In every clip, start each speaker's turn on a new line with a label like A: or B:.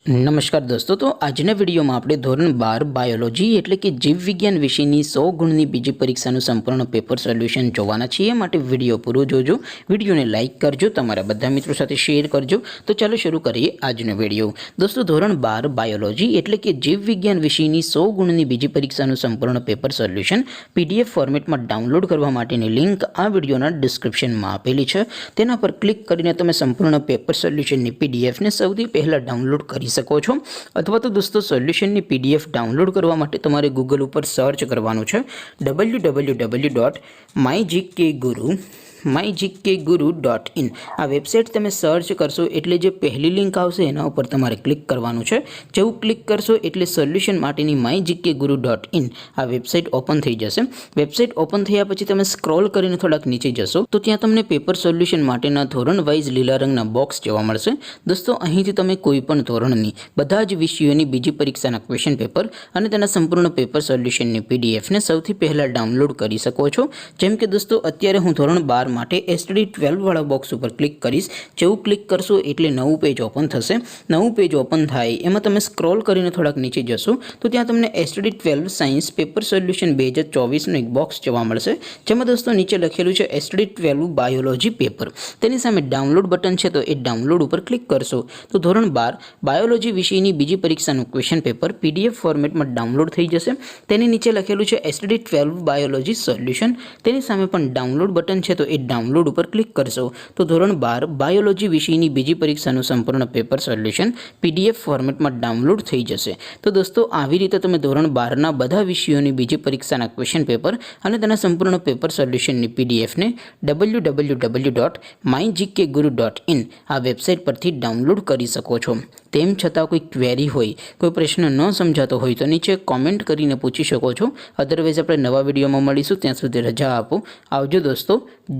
A: नमस्कार दोस्तों, तो આજના વિડીયોમાં આપણે ધોરણ 12 બાયોલોજી એટલે કે જીવ વિજ્ઞાન વિષયની 100 ગુણની બીજી પરીક્ષાનું સંપૂર્ણ પેપર સોલ્યુશન જોવાના છીએ। માટે વિડીયો પૂરો જોજો, વિડીયોને લાઇક કરજો, તમારા બધા મિત્રો સાથે શેર કરજો। તો ચાલો શરૂ કરીએ આજનો વિડીયો। દોસ્તો, ધોરણ 12 બાયોલોજી એટલે કે જીવ વિજ્ઞાન વિષયની 100 ગુણની બીજી પરીક્ષાનું સંપૂર્ણ પેપર સોલ્યુશન પીડીએફ ફોર્મેટમાં ડાઉનલોડ કરવા માટેની લિંક આ વિડીયોના ડિસ્ક્રિપ્શનમાં આપેલી છે। તેના પર ક્લિક કરીને તમે સંપૂર્ણ પેપર સોલ્યુશનની પીડીએફને સૌથી પહેલાં ડાઉનલોડ કરી શકો છો। अथवा तो दोस्तों सोल्यूशन की पीडीएफ डाउनलॉड करवा माटे तमारे गूगल पर सर्च करवानुं छे www.mygkguru.in। आ वेबसाइट तमे सर्च करशो एटले जे पहली लिंक आवशे एना उपर तमारे क्लिक करवानुं छे। जेवुं क्लिक करशो एटले सोल्यूशन माटेनी mygkguru.in आ वेबसाइट ओपन थई जशे। वेबसाइट ओपन थया पछी तमे स्क्रॉल करीने थोड़ाक नीचे जशो तो त्यां तमने पेपर सोल्यूशन माटेना धोरण वाइज लीला रंगना बॉक्स जोवा मळशे। दोस्तों, અહીંથી તમે કોઈપણ ધોરણની બધા જ વિષયોની બીજી પરીક્ષાના ક્વેશ્ચન પેપર અને તેના સંપૂર્ણ પેપર સોલ્યુશનની પીડીએફને સૌથી પહેલાં ડાઉનલોડ કરી શકો છો। જેમ કે દોસ્તો, અત્યારે હું ધોરણ 12 માટે STD 12 વાળા બોક્સ ઉપર ક્લિક કરીશ। જેવું ક્લિક કરશો એટલે નવું પેજ ઓપન થશે। નવું પેજ ઓપન થાય એમાં તમે સ્ક્રોલ કરીને થોડાક નીચે જશો તો ત્યાં તમને STD 12 સાયન્સ પેપર સોલ્યુશન 2024નું એક બોક્સ જોવા મળશે, જેમાં દોસ્તો નીચે લખેલું છે STD 12 બાયોલોજી પેપર। તેની સામે ડાઉનલોડ બટન છે, તો એ ડાઉનલોડ ઉપર ક્લિક કરશો तो ધોરણ 12 બાયોલોજી વિષયની બીજી પરીક્ષાનું ક્વેશ્ચન પેપર પીડીએફ ફોર્મેટમાં ડાઉનલોડ થઈ જશે। તેની નીચે લખેલું છે STD 12 બાયોલોજી સોલ્યુશન। તેની સામે પણ ડાઉનલોડ બટન છે, તો એ ડાઉનલોડ ઉપર ક્લિક કરશો તો ધોરણ 12 બાયોલોજી વિષયની બીજી પરીક્ષાનું સંપૂર્ણ પેપર સોલ્યુશન પીડીએફ ફોર્મેટમાં ડાઉનલોડ થઈ જશે। તો દોસ્તો, આવી રીતે તમે ધોરણ 12ના બધા વિષયોની બીજી પરીક્ષાના ક્વેશ્ચન પેપર અને તેના સંપૂર્ણ પેપર સોલ્યુશનની પીડીએફને www.mygkguru.in આ વેબસાઇટ પરથી ડાઉનલોડ કરી શકો છો। તેમ છતાં કોઈ ક્વેરી હોય, કોઈ પ્રશ્ન ન સમજાતો હોય તો નીચે કોમેન્ટ કરીને પૂછી શકો છો। અધરવાઇઝ આપણે નવા વિડીયોમાં મળીશું, ત્યાં સુધી રજા આપો। આવજો દોસ્તો,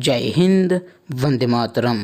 A: જય હિન્દ, વંદે માતરમ।